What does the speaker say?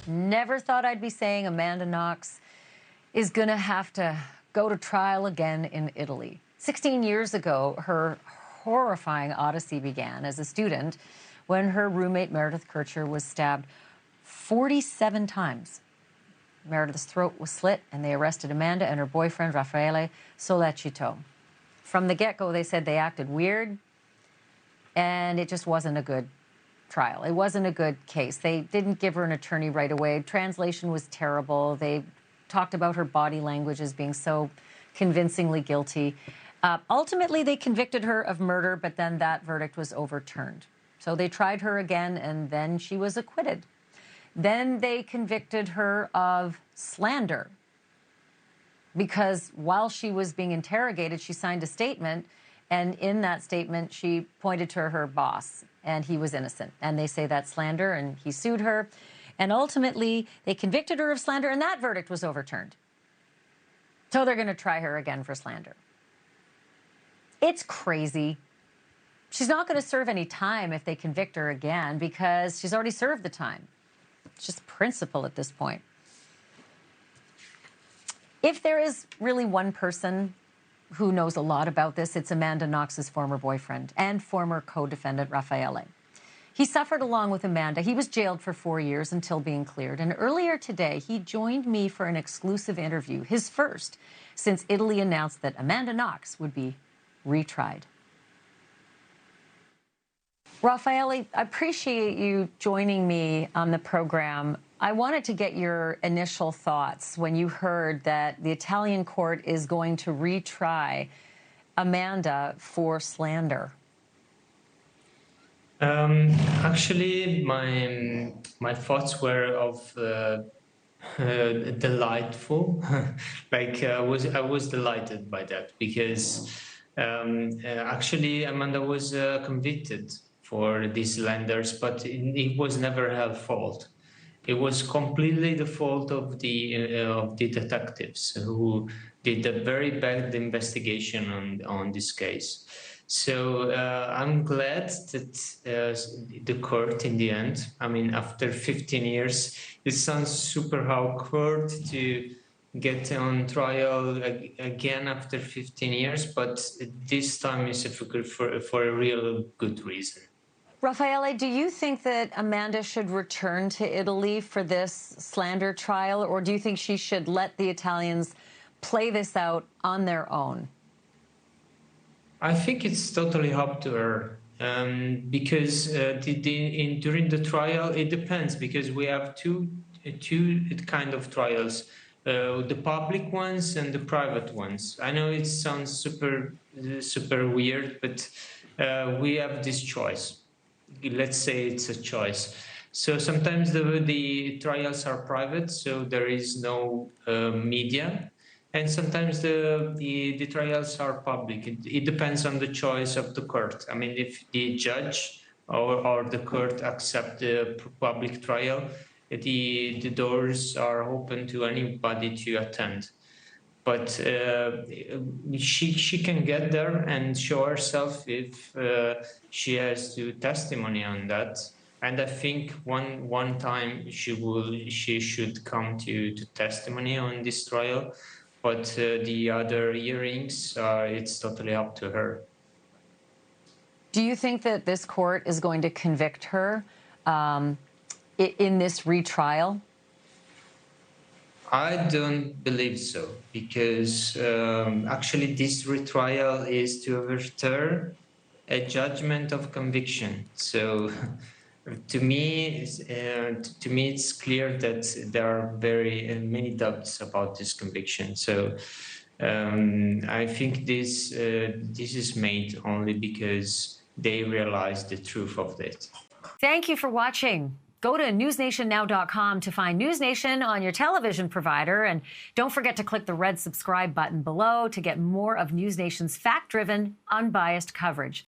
Never thought I'd be saying Amanda Knox is going to have to go to trial again in Italy. 16 years ago, her horrifying odyssey began as a student when her roommate Meredith Kircher was stabbed 47 times. Meredith's throat was slit, and they arrested Amanda and her boyfriend, Raffaele Sollecito. From the get-go, they said they acted weird, and it just wasn't a good trial. It wasn't a good case. They didn't give her an attorney right away. Translation was terrible. They talked about her body language as being so convincingly guilty. Ultimately, they convicted her of murder, but then that verdict was overturned. So they tried her again, and then she was acquitted. Then they convicted her of slander because while she was being interrogated, she signed a statement, and in that statement, she pointed to her boss, and he was innocent. And they say that's slander, and he sued her. And ultimately, they convicted her of slander, and that verdict was overturned. So they're going to try her again for slander. It's crazy. She's not going to serve any time if they convict her again because she's already served the time. It's just principle at this point. If there is really one person who knows a lot about this, it's Amanda Knox's former boyfriend and former co-defendant, Raffaele. He suffered along with Amanda. He was jailed for 4 years until being cleared. And earlier today, he joined me for an exclusive interview, his first since Italy announced that Amanda Knox would be retried. Raffaele, I appreciate you joining me on the program. I wanted to get your initial thoughts when you heard that the Italian court is going to retry Amanda for slander. Actually, my thoughts were of delightful. I was delighted by that because actually Amanda was convicted for these slanders, but it was never her fault. It was completely the fault of the detectives who did a very bad investigation on this case. So I'm glad that the court, in the end, I mean, after 15 years, it sounds super awkward to get on trial again after 15 years, but this time is for a real good reason. Raffaele, do you think that Amanda should return to Italy for this slander trial, or do you think she should let the Italians play this out on their own? I think it's totally up to her because during the trial, it depends because we have two kind of trials, the public ones and the private ones. I know it sounds super weird, but we have this choice. Let's say it's a choice. So sometimes the trials are private, so there is no media. And sometimes the trials are public. It depends on the choice of the court. I mean, if the judge or the court accept the public trial, the doors are open to anybody to attend. But she can get there and show herself if she has to testimony on that. And I think one time she should come to testimony on this trial. But the other hearings, it's totally up to her. Do you think that this court is going to convict her in this retrial? I don't believe so, because actually this retrial is to overturn a judgment of conviction. So to me, it's clear that there are very many doubts about this conviction. So I think this is made only because they realize the truth of it. Thank you for watching. Go to newsnationnow.com to find NewsNation on your television provider. And don't forget to click the red subscribe button below to get more of NewsNation's fact-driven, unbiased coverage.